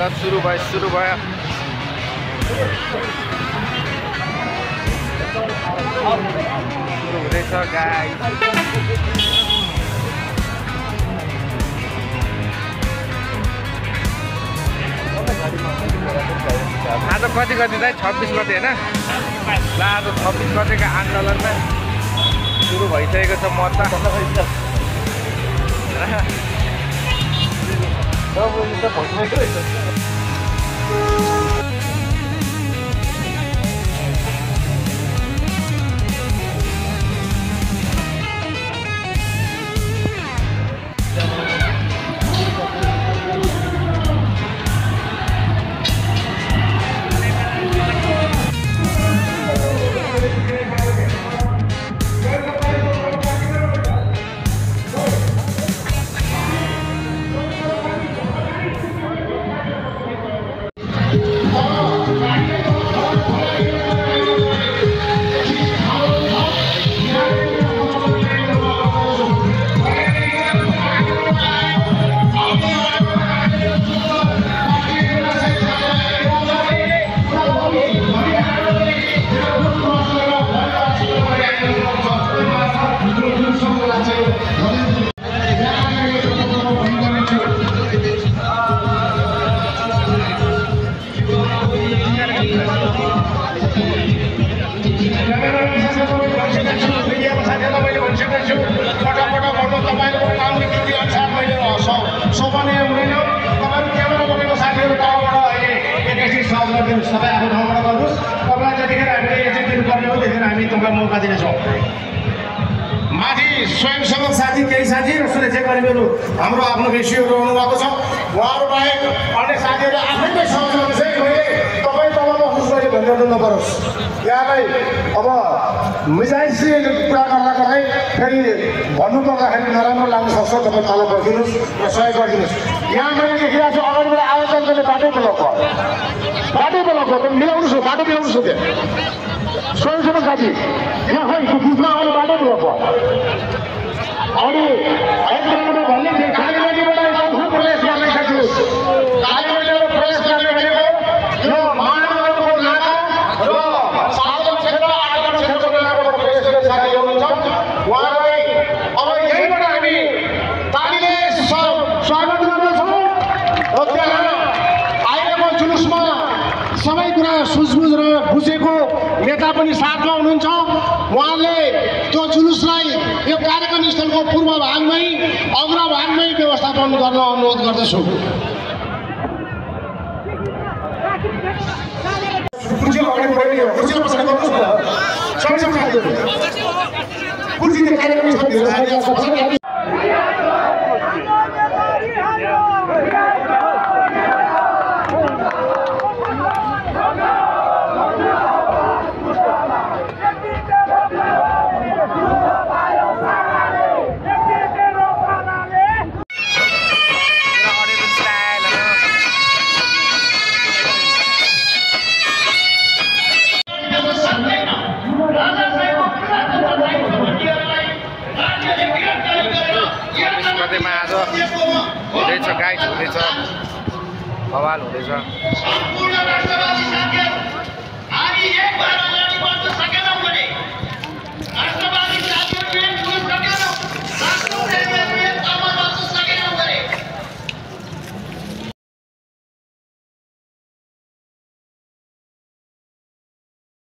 ल सुरु भयो सुरु हुँदैछ गाइस। आज कति चाहिँ 26 गते होइन? ल आज 26 गतेको आन्दोलनमा सुरु भइसकेको छ मोर्चा। सबै आफ्नो ठाउँबाट गर्नुहोस्। तपाईँलाई जतिखेर हामीले एकछिन दिनुपर्ने हो त्यतिखेर हामी तपाईँलाई मौका दिनेछौँ। माथि स्वयंसेवक साथी केही साथी र सुरक्षाकर्मीहरू हाम्रो आफ्नो बेसीहरू आउनुभएको छ। उहाँहरू बाहेक अन्य साथीहरूले आफैले सम्झाउनु चाहिँ तपाईँ तल बस्नुहोस् मैले भन्नु नपरोस्। यहाँलाई अब मिजाइसी कुरा गर्दा गर्दै फेरि भन्नु पर्दाखेरि नराम्रो लाग्न सक्छ। तपाईँ तल बसिदिनुहोस् र सहयोग गरिदिनुहोस्। यहाँ मैले देखिरहेको छु अगाडिबाट आयोजन गर्ने बाटै ब्लक भयो। बाटो मिलाउनुहोस् न, बाटो मिलाउनुहोस् न। त्यहाँ स्वयंसेवक साथी यहाँ खै बुझ्न आउने बाटो ब्लक भयो। अनि एकजना भन्ने थियो कालीबारीबाट प्रवेश गर्ने साथी, कालीबारीबाट प्रवेश गर्ने भनेको यो महानगरको नाका र साधन क्षेत्र आयोजन क्षेत्रको नाकाबाट प्रवेश गर्ने साथी हुनुहुन्छ। उहाँलाई अब यहीँबाट हामी तालीले स्वागत गर्दछौँ। र त्यहाँ आइरहेको जुलुसमा सबै कुरा सुझबुझ र बुझेको नेता पनि साथमा हुनुहुन्छ। उहाँले त्यो जुलुसलाई यो कार्यक्रम स्थलको पूर्व भागमै अग्रभागमै व्यवस्थापन गर्न अनुरोध गर्दछु। आज हुँदैछ गाइस, हुँदैछ बवाल हुँदैछ।